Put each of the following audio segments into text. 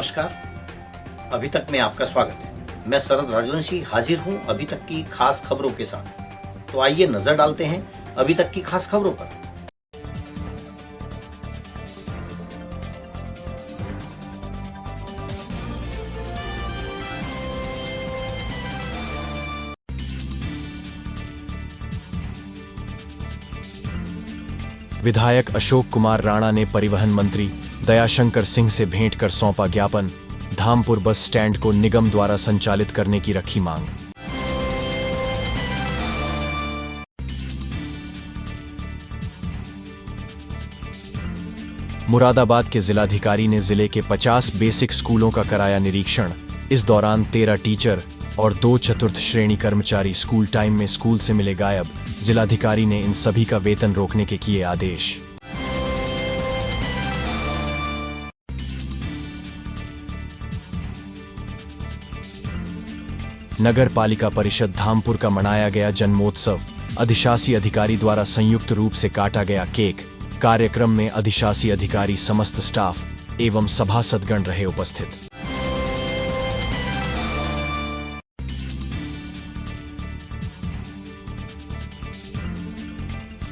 नमस्कार। अभी तक में आपका स्वागत है। मैं शरद राजवंशी हाजिर हूं अभी तक की खास खबरों के साथ। तो आइए नजर डालते हैं अभी तक की खास खबरों पर। विधायक अशोक कुमार राणा ने परिवहन मंत्री दयाशंकर सिंह से भेंट कर सौंपा ज्ञापन। धामपुर बस स्टैंड को निगम द्वारा संचालित करने की रखी मांग। मुरादाबाद के जिलाधिकारी ने जिले के 50 बेसिक स्कूलों का कराया निरीक्षण। इस दौरान 13 टीचर और 2 चतुर्थ श्रेणी कर्मचारी स्कूल टाइम में स्कूल से मिले गायब। जिलाधिकारी ने इन सभी का वेतन रोकने के किए आदेश। नगर पालिका परिषद धामपुर का मनाया गया जन्मोत्सव। अधिशासी अधिकारी द्वारा संयुक्त रूप से काटा गया केक। कार्यक्रम में अधिशासी अधिकारी, समस्त स्टाफ एवं सभासदगण रहे उपस्थित।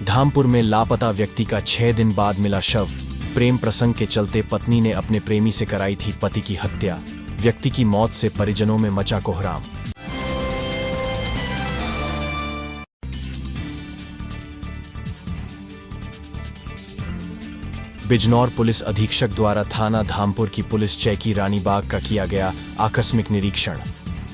धामपुर में लापता व्यक्ति का 6 दिन बाद मिला शव। प्रेम प्रसंग के चलते पत्नी ने अपने प्रेमी से कराई थी पति की हत्या। व्यक्ति की मौत से परिजनों में मचा कोहराम। बिजनौर पुलिस अधीक्षक द्वारा थाना धामपुर की पुलिस चौकी रानीबाग का किया गया आकस्मिक निरीक्षण।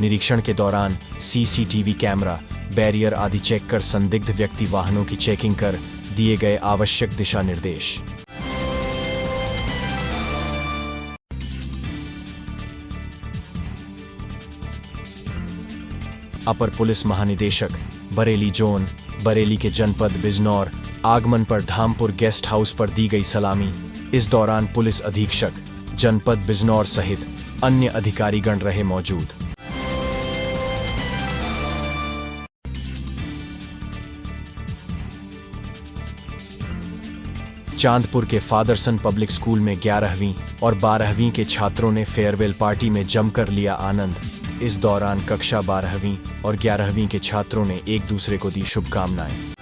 निरीक्षण के दौरान सीसीटीवी कैमरा, बैरियर आदि चेक कर संदिग्ध व्यक्ति वाहनों की चेकिंग कर दिए गए आवश्यक दिशा निर्देश। अपर पुलिस महानिदेशक बरेली जोन, बरेली के जनपद बिजनौर आगमन पर धामपुर गेस्ट हाउस पर दी गई सलामी। इस दौरान पुलिस अधीक्षक जनपद बिजनौर सहित अन्य अधिकारीगण रहे मौजूद। चांदपुर के फादरसन पब्लिक स्कूल में 11वीं और 12वीं के छात्रों ने फेयरवेल पार्टी में जमकर लिया आनंद। इस दौरान कक्षा 12वीं और 11वीं के छात्रों ने एक दूसरे को दी शुभकामनाएं।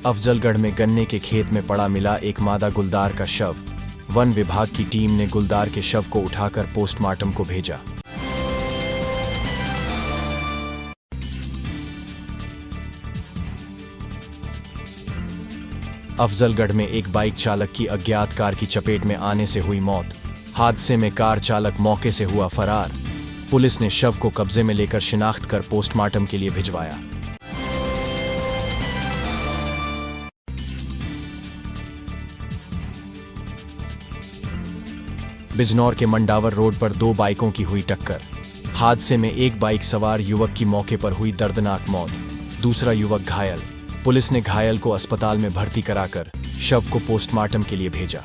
अफजलगढ़ में गन्ने के खेत में पड़ा मिला एक मादा गुलदार का शव। वन विभाग की टीम ने गुलदार के शव को उठाकर पोस्टमार्टम को भेजा। अफजलगढ़ में एक बाइक चालक की अज्ञात कार की चपेट में आने से हुई मौत। हादसे में कार चालक मौके से हुआ फरार। पुलिस ने शव को कब्जे में लेकर शिनाख्त कर पोस्टमार्टम के लिए भिजवाया। बिजनौर के मंडावर रोड पर 2 बाइकों की हुई टक्कर। हादसे में एक बाइक सवार युवक की मौके पर हुई दर्दनाक मौत, दूसरा युवक घायल। पुलिस ने घायल को अस्पताल में भर्ती कराकर शव को पोस्टमार्टम के लिए भेजा।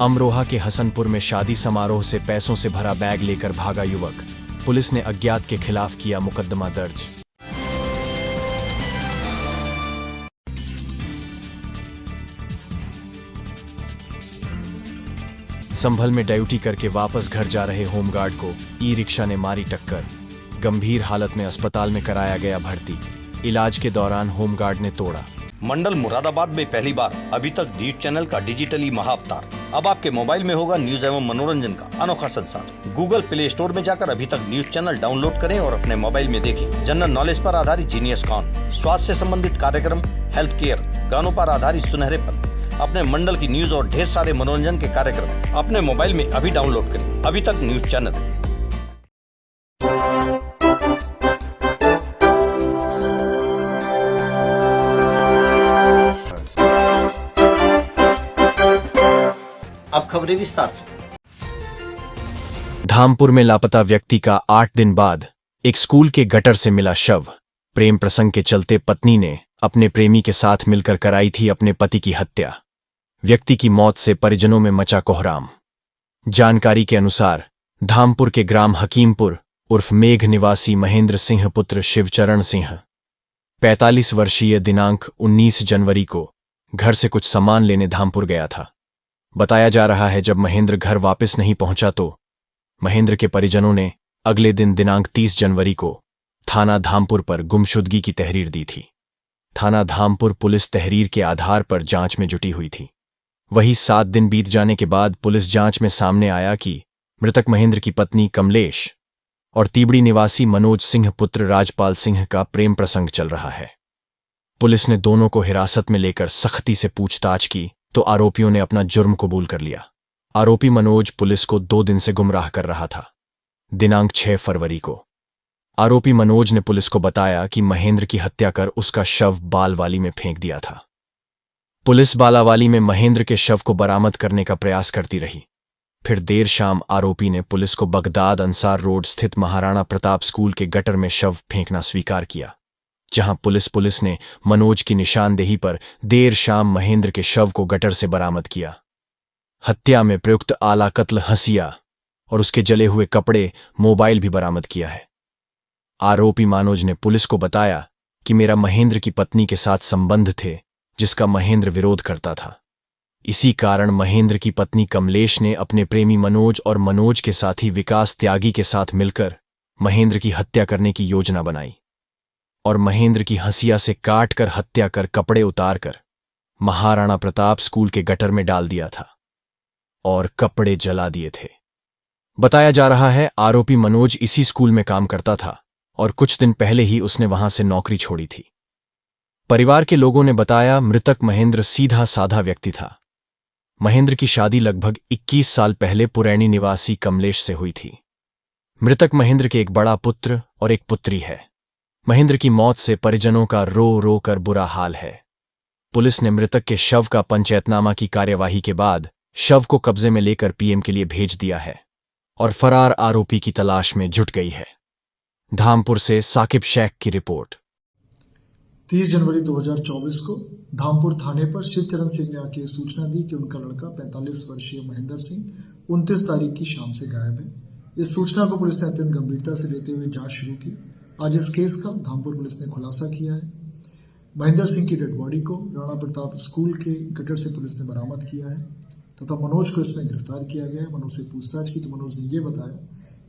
अमरोहा के हसनपुर में शादी समारोह से पैसों से भरा बैग लेकर भागा युवक। पुलिस ने अज्ञात के खिलाफ किया मुकदमा दर्ज। संभल में ड्यूटी करके वापस घर जा रहे होमगार्ड को ई रिक्शा ने मारी टक्कर। गंभीर हालत में अस्पताल में कराया गया भर्ती। इलाज के दौरान होमगार्ड ने तोड़ा। मंडल मुरादाबाद में पहली बार अभी तक न्यूज चैनल का डिजिटली महाअवतार। अब आपके मोबाइल में होगा न्यूज एवं मनोरंजन का अनोखा संसार। गूगल प्ले स्टोर में जाकर अभी तक न्यूज चैनल डाउनलोड करें और अपने मोबाइल में देखें। जनरल नॉलेज पर आधारित जीनियस कॉन, स्वास्थ्य से संबंधित कार्यक्रम, हेल्थ केयर, गानों पर आधारित सुनहरेपन, अपने मंडल की न्यूज और ढेर सारे मनोरंजन के कार्यक्रम अपने मोबाइल में अभी डाउनलोड करें। अभी तक न्यूज चैनल। अब खबरें विस्तार से। धामपुर में लापता व्यक्ति का 8 दिन बाद एक स्कूल के गटर से मिला शव। प्रेम प्रसंग के चलते पत्नी ने अपने प्रेमी के साथ मिलकर कराई थी अपने पति की हत्या। व्यक्ति की मौत से परिजनों में मचा कोहराम। जानकारी के अनुसार धामपुर के ग्राम हकीमपुर उर्फ मेघ निवासी महेंद्र सिंह पुत्र शिवचरण सिंह 45 वर्षीय दिनांक 19 जनवरी को घर से कुछ सामान लेने धामपुर गया था। बताया जा रहा है जब महेंद्र घर वापस नहीं पहुंचा तो महेंद्र के परिजनों ने अगले दिन दिनांक 30 जनवरी को थाना धामपुर पर गुमशुदगी की तहरीर दी थी। थाना धामपुर पुलिस तहरीर के आधार पर जांच में जुटी हुई थी। वही 7 दिन बीत जाने के बाद पुलिस जांच में सामने आया कि मृतक महेंद्र की पत्नी कमलेश और तीबड़ी निवासी मनोज सिंह पुत्र राजपाल सिंह का प्रेम प्रसंग चल रहा है। पुलिस ने दोनों को हिरासत में लेकर सख्ती से पूछताछ की तो आरोपियों ने अपना जुर्म कबूल कर लिया। आरोपी मनोज पुलिस को 2 दिन से गुमराह कर रहा था। दिनांक 6 फरवरी को आरोपी मनोज ने पुलिस को बताया कि महेंद्र की हत्या कर उसका शव बालवाली में फेंक दिया था। पुलिस बालावाली में महेंद्र के शव को बरामद करने का प्रयास करती रही। फिर देर शाम आरोपी ने पुलिस को बगदाद अंसार रोड स्थित महाराणा प्रताप स्कूल के गटर में शव फेंकना स्वीकार किया, जहां पुलिस ने मनोज की निशानदेही पर देर शाम महेंद्र के शव को गटर से बरामद किया। हत्या में प्रयुक्त आला कत्ल हंसिया और उसके जले हुए कपड़े, मोबाइल भी बरामद किया है। आरोपी मनोज ने पुलिस को बताया कि मेरा महेंद्र की पत्नी के साथ संबंध थे जिसका महेंद्र विरोध करता था। इसी कारण महेंद्र की पत्नी कमलेश ने अपने प्रेमी मनोज और मनोज के साथी विकास त्यागी के साथ मिलकर महेंद्र की हत्या करने की योजना बनाई और महेंद्र की हंसिया से काट कर हत्या कर कपड़े उतारकर महाराणा प्रताप स्कूल के गटर में डाल दिया था और कपड़े जला दिए थे। बताया जा रहा है आरोपी मनोज इसी स्कूल में काम करता था और कुछ दिन पहले ही उसने वहां से नौकरी छोड़ी थी। परिवार के लोगों ने बताया मृतक महेंद्र सीधा साधा व्यक्ति था। महेंद्र की शादी लगभग 21 साल पहले पुरैनी निवासी कमलेश से हुई थी। मृतक महेंद्र के एक बड़ा पुत्र और एक पुत्री है। महेंद्र की मौत से परिजनों का रो रो कर बुरा हाल है। पुलिस ने मृतक के शव का पंचायतनामा की कार्यवाही के बाद शव को कब्जे में लेकर पीएम के लिए भेज दिया है और फरार आरोपी की तलाश में जुट गई है। धामपुर से साकिब शेख की रिपोर्ट। 30 जनवरी 2024 को धामपुर थाने पर शिवचरण सिंह ने आके सूचना दी कि उनका लड़का 45 वर्षीय महेंद्र सिंह 29 तारीख की शाम से गायब है। इस सूचना को पुलिस ने अत्यंत गंभीरता से लेते हुए जांच शुरू की। आज इस केस का धामपुर पुलिस ने खुलासा किया है। महेंद्र सिंह की डेड बॉडी को राणा प्रताप स्कूल के गटर से पुलिस ने बरामद किया है तथा मनोज को इसमें गिरफ्तार किया गया है। मनोज से पूछताछ की तो मनोज ने यह बताया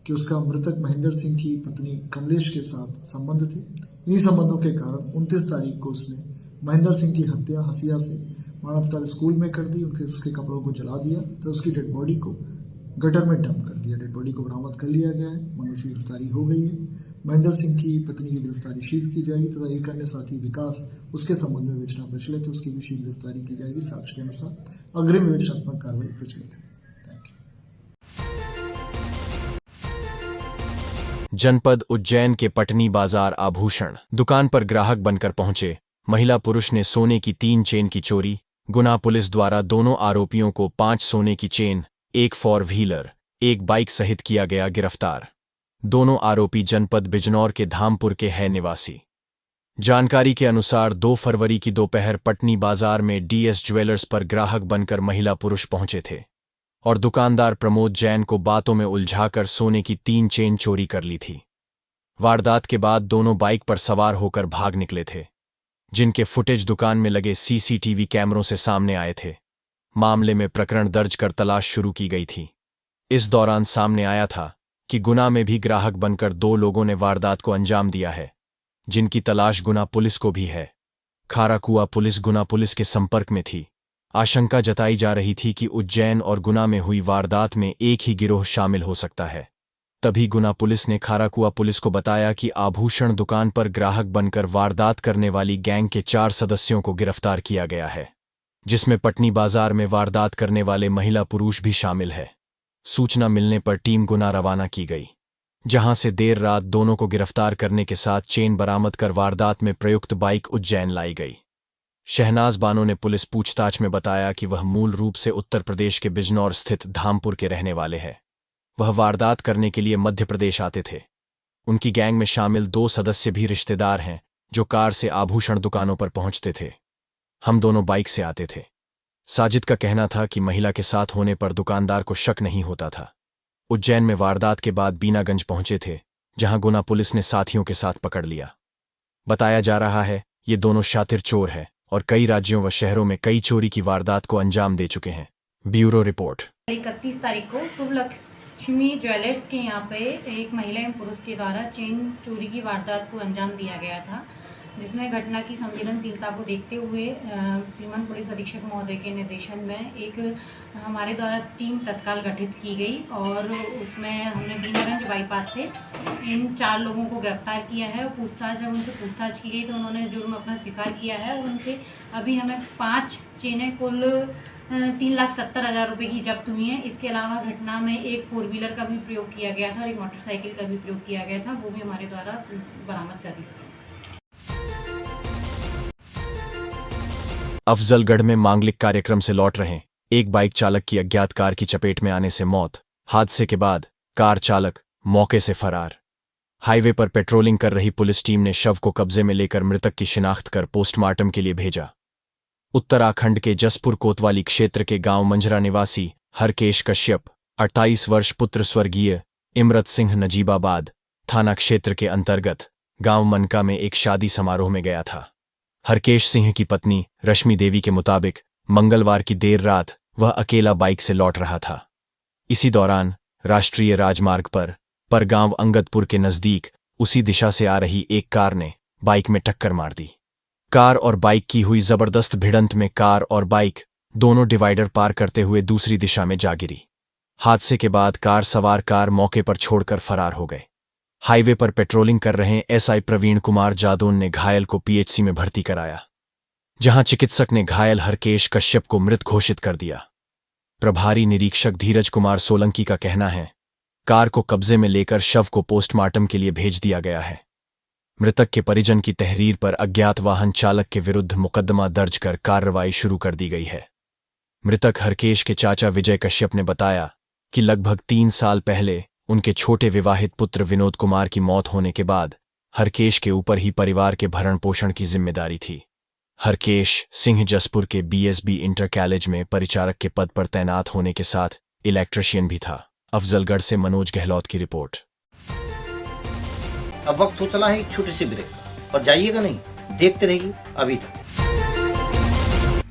कि उसका मृतक महेंद्र सिंह की पत्नी कमलेश के साथ संबंध थे। इन्हीं संबंधों के कारण 29 तारीख को उसने महेंद्र सिंह की हत्या हंसिया से महाराणा प्रताप स्कूल में कर दी। उसके कपड़ों को जला दिया तो उसकी डेड बॉडी को गटर में डंप कर दिया। डेड बॉडी को बरामद कर लिया गया है। मनोज की गिरफ्तारी हो गई है। महेंद्र सिंह की पत्नी की गिरफ्तारी शीघ्र की जाएगी तथा एक अन्य साथी विकास उसके संबंध में विवेचना प्रचलित है, उसकी भी शीघ्र गिरफ्तारी की जाएगी। साक्ष्य के अनुसार अग्रिम विवेचनात्मक कार्रवाई प्रचलित है। Thank you. जनपद उज्जैन के पटनी बाजार आभूषण दुकान पर ग्राहक बनकर पहुंचे महिला पुरुष ने सोने की 3 चेन की चोरी। गुना पुलिस द्वारा दोनों आरोपियों को 5 सोने की चेन, 1 4 व्हीलर, 1 बाइक सहित किया गया गिरफ्तार। दोनों आरोपी जनपद बिजनौर के धामपुर के हैं निवासी। जानकारी के अनुसार 2 फरवरी की दोपहर पटनी बाजार में डीएस ज्वेलर्स पर ग्राहक बनकर महिला पुरुष पहुंचे थे और दुकानदार प्रमोद जैन को बातों में उलझाकर सोने की 3 चेन चोरी कर ली थी। वारदात के बाद दोनों बाइक पर सवार होकर भाग निकले थे, जिनके फुटेज दुकान में लगे सीसीटीवी कैमरों से सामने आए थे। मामले में प्रकरण दर्ज कर तलाश शुरू की गई थी। इस दौरान सामने आया था कि गुना में भी ग्राहक बनकर 2 लोगों ने वारदात को अंजाम दिया है, जिनकी तलाश गुना पुलिस को भी है। खाराकुआ पुलिस गुना पुलिस के संपर्क में थी। आशंका जताई जा रही थी कि उज्जैन और गुना में हुई वारदात में एक ही गिरोह शामिल हो सकता है। तभी गुना पुलिस ने खाराकुआ पुलिस को बताया कि आभूषण दुकान पर ग्राहक बनकर वारदात करने वाली गैंग के 4 सदस्यों को गिरफ्तार किया गया है, जिसमें पटनी बाजार में वारदात करने वाले महिला पुरुष भी शामिल है। सूचना मिलने पर टीम गुना रवाना की गई, जहां से देर रात दोनों को गिरफ्तार करने के साथ चेन बरामद कर वारदात में प्रयुक्त बाइक उज्जैन लाई गई। शहनाज बानो ने पुलिस पूछताछ में बताया कि वह मूल रूप से उत्तर प्रदेश के बिजनौर स्थित धामपुर के रहने वाले हैं। वह वारदात करने के लिए मध्य प्रदेश आते थे। उनकी गैंग में शामिल 2 सदस्य भी रिश्तेदार हैं, जो कार से आभूषण दुकानों पर पहुंचते थे। हम दोनों बाइक से आते थे। साजिद का कहना था कि महिला के साथ होने पर दुकानदार को शक नहीं होता था। उज्जैन में वारदात के बाद बीनागंज पहुंचे थे, जहां गुना पुलिस ने साथियों के साथ पकड़ लिया। बताया जा रहा है ये दोनों शातिर चोर हैं और कई राज्यों व शहरों में कई चोरी की वारदात को अंजाम दे चुके हैं। Bureau report. 31 तारीख को शुभ लक्ष्मी ज्वेलर्स के यहाँ पे एक महिला एवं पुरुष के द्वारा चेन चोरी की वारदात को अंजाम दिया गया था, जिसमें घटना की संवेदनशीलता को देखते हुए श्रीमान पुलिस अधीक्षक महोदय के निर्देशन में एक हमारे द्वारा टीम तत्काल गठित की गई और उसमें हमने बीनागंज बाईपास से इन 4 लोगों को गिरफ्तार किया है। और जब उनसे पूछताछ की गई तो उन्होंने जुर्म अपना स्वीकार किया है और उनसे अभी हमें 5 चेनें कुल 3,70,000 रुपये की जब्त हुई हैं। इसके अलावा घटना में एक 4 व्हीलर का भी प्रयोग किया गया था और एक मोटरसाइकिल का भी प्रयोग किया गया था, वो भी हमारे द्वारा बरामद कर दी। अफजलगढ़ में मांगलिक कार्यक्रम से लौट रहे एक बाइक चालक की अज्ञात कार की चपेट में आने से मौत। हादसे के बाद कार चालक मौके से फरार। हाईवे पर पेट्रोलिंग कर रही पुलिस टीम ने शव को कब्जे में लेकर मृतक की शिनाख्त कर पोस्टमार्टम के लिए भेजा। उत्तराखंड के जसपुर कोतवाली क्षेत्र के गांव मंझरा निवासी हरकेश कश्यप 28 वर्ष पुत्र स्वर्गीय इमरत सिंह नजीबाबाद थाना क्षेत्र के अंतर्गत गांव मनका में एक शादी समारोह में गया था। हरकेश सिंह की पत्नी रश्मि देवी के मुताबिक मंगलवार की देर रात वह अकेला बाइक से लौट रहा था। इसी दौरान राष्ट्रीय राजमार्ग पर गांव अंगदपुर के नजदीक उसी दिशा से आ रही एक कार ने बाइक में टक्कर मार दी। कार और बाइक की हुई जबरदस्त भिड़ंत में कार और बाइक दोनों डिवाइडर पार करते हुए दूसरी दिशा में जा गिरी। हादसे के बाद कार मौके पर छोड़कर फरार हो गए। हाईवे पर पेट्रोलिंग कर रहे एसआई प्रवीण कुमार जादौन ने घायल को पीएचसी में भर्ती कराया, जहां चिकित्सक ने घायल हरकेश कश्यप को मृत घोषित कर दिया। प्रभारी निरीक्षक धीरज कुमार सोलंकी का कहना है, कार को कब्जे में लेकर शव को पोस्टमार्टम के लिए भेज दिया गया है। मृतक के परिजन की तहरीर पर अज्ञात वाहन चालक के विरुद्ध मुकदमा दर्ज कर कार्रवाई शुरू कर दी गई है। मृतक हरकेश के चाचा विजय कश्यप ने बताया कि लगभग 3 साल पहले उनके छोटे विवाहित पुत्र विनोद कुमार की मौत होने के बाद हरकेश के ऊपर ही परिवार के भरण पोषण की जिम्मेदारी थी। हरकेश सिंह जसपुर के बीएसबी इंटर कॉलेज में परिचारक के पद पर तैनात होने के साथ इलेक्ट्रीशियन भी था। अफजलगढ़ से मनोज गहलोत की रिपोर्ट। अब वक्त हो चला है एक छोटे से ब्रेक पर, जाइएगा नहीं, देखते रहिए अभी तक।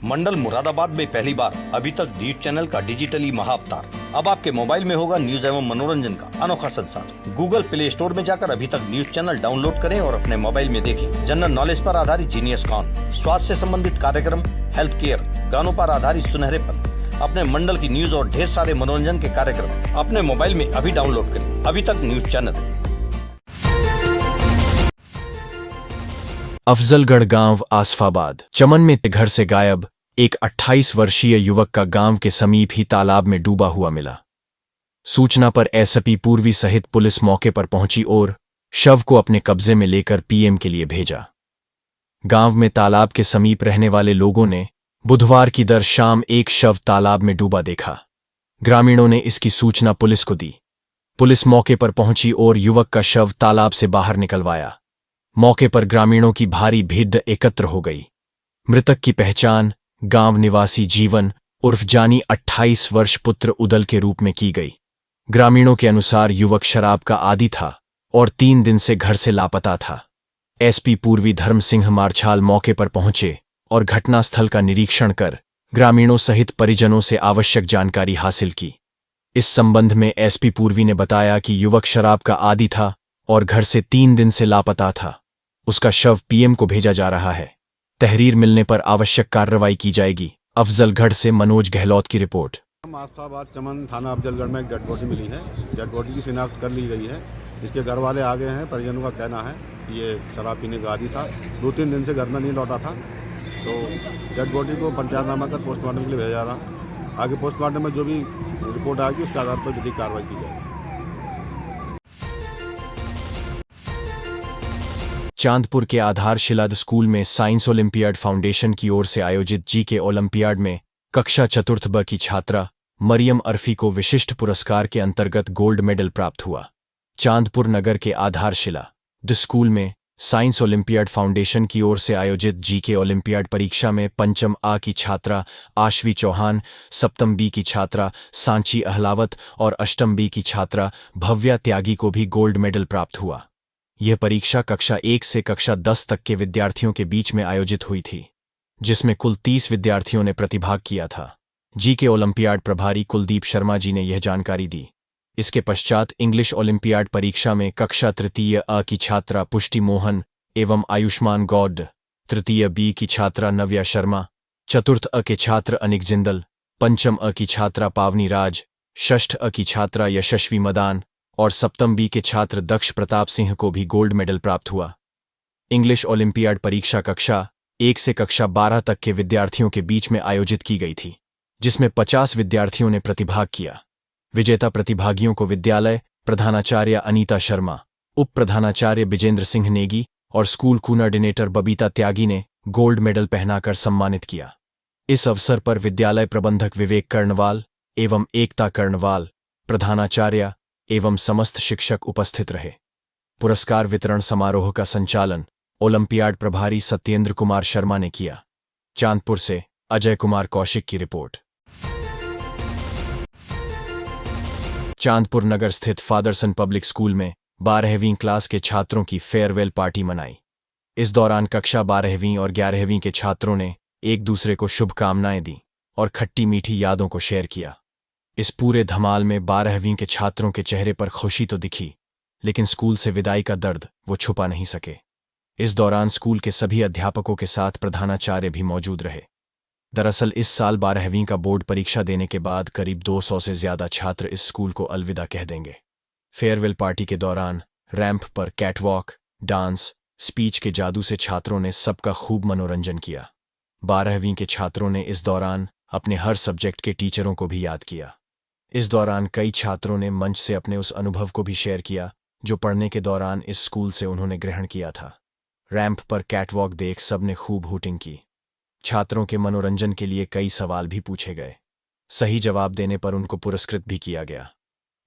मंडल मुरादाबाद में पहली बार अभी तक डीट चैनल का डिजिटली महाअवतार अब आपके मोबाइल में होगा न्यूज एवं मनोरंजन का अनोखा संसार। गूगल प्ले स्टोर में जाकर अभी तक न्यूज चैनल डाउनलोड करें और अपने मोबाइल में देखें जनरल नॉलेज पर आधारित जीनियस कॉन, स्वास्थ्य से संबंधित कार्यक्रम, हेल्थ केयर, गानों पर आधारित सुनहरे पल, अपने मंडल की न्यूज और ढेर सारे मनोरंजन के कार्यक्रम अपने मोबाइल में अभी डाउनलोड करें। अभी तक न्यूज चैनल। अफजलगढ़ गांव आसफाबाद चमन में घर से गायब एक 28 वर्षीय युवक का गांव के समीप ही तालाब में डूबा हुआ मिला। सूचना पर एसपी पूर्वी सहित पुलिस मौके पर पहुंची और शव को अपने कब्जे में लेकर पीएम के लिए भेजा। गांव में तालाब के समीप रहने वाले लोगों ने बुधवार की देर शाम एक शव तालाब में डूबा देखा। ग्रामीणों ने इसकी सूचना पुलिस को दी। पुलिस मौके पर पहुंची और युवक का शव तालाब से बाहर निकलवाया। मौके पर ग्रामीणों की भारी भीड़ एकत्र हो गई। मृतक की पहचान गांव निवासी जीवन उर्फ जानी 28 वर्ष पुत्र उदल के रूप में की गई। ग्रामीणों के अनुसार युवक शराब का आदी था और 3 दिन से घर से लापता था। एसपी पूर्वी धर्म सिंह मारछाल मौके पर पहुंचे और घटनास्थल का निरीक्षण कर ग्रामीणों सहित परिजनों से आवश्यक जानकारी हासिल की। इस संबंध में एसपी पूर्वी ने बताया कि युवक शराब का आदी था और घर से 3 दिन से लापता था। उसका शव पीएम को भेजा जा रहा है। तहरीर मिलने पर आवश्यक कार्रवाई की जाएगी। अफजलगढ़ से मनोज गहलोत की रिपोर्ट। आसफाबाद चमन थाना अफजलगढ़ में एक डेड बॉडी मिली है। डेड बॉडी की शिनाख्त कर ली गई है। इसके घर वाले आ गए हैं। परिजनों का कहना है कि ये शराब पीने का आदी था, 2-3 दिन से घर में नहीं लौटा था। तो डेड बॉडी को पंचायतनामा कर पोस्टमार्टम के लिए भेजा जा रहा। आगे पोस्टमार्टम में जो भी रिपोर्ट आएगी उसके आधार पर विधिक कार्रवाई की जाएगी। चांदपुर के आधारशिला स्कूल में साइंस ओलंपियाड फाउंडेशन की ओर से आयोजित जीके ओलंपियाड में कक्षा चतुर्थ ब की छात्रा मरियम अरफी को विशिष्ट पुरस्कार के अंतर्गत गोल्ड मेडल प्राप्त हुआ। चांदपुर नगर के आधारशिला स्कूल में साइंस ओलंपियाड फाउंडेशन की ओर से आयोजित जीके ओलंपियाड परीक्षा में पंचम आ की छात्रा आशवी चौहान, सप्तम बी की छात्रा सांची अहलावत और अष्टम बी की छात्रा भव्या त्यागी को भी गोल्ड मेडल प्राप्त हुआ। यह परीक्षा कक्षा 1 से कक्षा 10 तक के विद्यार्थियों के बीच में आयोजित हुई थी, जिसमें कुल 30 विद्यार्थियों ने प्रतिभाग किया था। जीके ओलंपियाड प्रभारी कुलदीप शर्मा जी ने यह जानकारी दी। इसके पश्चात इंग्लिश ओलंपियाड परीक्षा में कक्षा तृतीय अ की छात्रा पुष्टि मोहन एवं आयुष्मान गौड, तृतीय बी की छात्रा नव्या शर्मा, चतुर्थ अ के छात्र अनिक जिंदल, पंचम अ की छात्रा पावनी राज, षष्ठ अ की छात्रा यशस्वी मदान और सप्तम बी के छात्र दक्ष प्रताप सिंह को भी गोल्ड मेडल प्राप्त हुआ। इंग्लिश ओलंपियाड परीक्षा कक्षा 1 से कक्षा 12 तक के विद्यार्थियों के बीच में आयोजित की गई थी, जिसमें 50 विद्यार्थियों ने प्रतिभाग किया। विजेता प्रतिभागियों को विद्यालय प्रधानाचार्य अनीता शर्मा, उप प्रधानाचार्य विजेंद्र सिंह नेगी और स्कूल कोऑर्डिनेटर बबीता त्यागी ने गोल्ड मेडल पहनाकर सम्मानित किया। इस अवसर पर विद्यालय प्रबंधक विवेक कर्णवाल एवं एकता कर्णवाल, प्रधानाचार्य एवं समस्त शिक्षक उपस्थित रहे। पुरस्कार वितरण समारोह का संचालन ओलंपियाड प्रभारी सत्येंद्र कुमार शर्मा ने किया। चांदपुर से अजय कुमार कौशिक की रिपोर्ट। चांदपुर नगर स्थित फादरसन पब्लिक स्कूल में 12वीं क्लास के छात्रों की फेयरवेल पार्टी मनाई। इस दौरान कक्षा 12वीं और 11वीं के छात्रों ने एक दूसरे को शुभकामनाएं दी और खट्टी मीठी यादों को शेयर किया। इस पूरे धमाल में 12वीं के छात्रों के चेहरे पर खुशी तो दिखी, लेकिन स्कूल से विदाई का दर्द वो छुपा नहीं सके। इस दौरान स्कूल के सभी अध्यापकों के साथ प्रधानाचार्य भी मौजूद रहे। दरअसल इस साल 12वीं का बोर्ड परीक्षा देने के बाद करीब 200 से ज्यादा छात्र इस स्कूल को अलविदा कह देंगे। फेयरवेल पार्टी के दौरान रैंप पर कैटवॉक, डांस, स्पीच के जादू से छात्रों ने सबका खूब मनोरंजन किया। 12वीं के छात्रों ने इस दौरान अपने हर सब्जेक्ट के टीचरों को भी याद किया। इस दौरान कई छात्रों ने मंच से अपने उस अनुभव को भी शेयर किया जो पढ़ने के दौरान इस स्कूल से उन्होंने ग्रहण किया था। रैंप पर कैटवॉक देख सबने खूब हूटिंग की। छात्रों के मनोरंजन के लिए कई सवाल भी पूछे गए। सही जवाब देने पर उनको पुरस्कृत भी किया गया।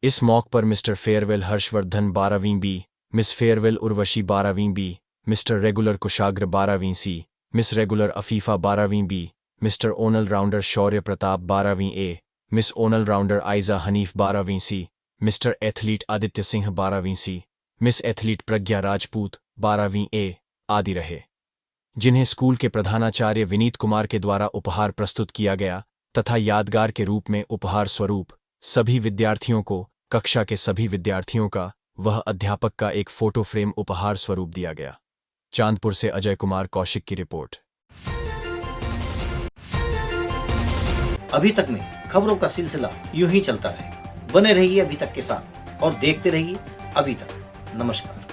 इस मौके पर मिस्टर फेयरवेल हर्षवर्धन 12वीं बी, मिस फेयरवेल उर्वशी 12वीं बी, मिस्टर रेगुलर कुशाग्र 12वीं सी, मिस रेगुलर अफीफा 12वीं बी, मिस्टर ओनल राउंडर शौर्य प्रताप 12वीं ए, मिस ओनल राउंडर आइजा हनीफ 12वीं सी, मिस्टर एथलीट आदित्य सिंह 12वीं सी, मिस एथलीट प्रज्ञा राजपूत 12वीं ए आदि रहे, जिन्हें स्कूल के प्रधानाचार्य विनीत कुमार के द्वारा उपहार प्रस्तुत किया गया तथा यादगार के रूप में उपहार स्वरूप सभी विद्यार्थियों को कक्षा के सभी विद्यार्थियों का वह अध्यापक का एक फोटो फ्रेम उपहार स्वरूप दिया गया। चांदपुर से अजय कुमार कौशिक की रिपोर्ट। अभी तक में खबरों का सिलसिला यूं ही चलता रहे। बने रहिए अभी तक के साथ और देखते रहिए अभी तक। नमस्कार।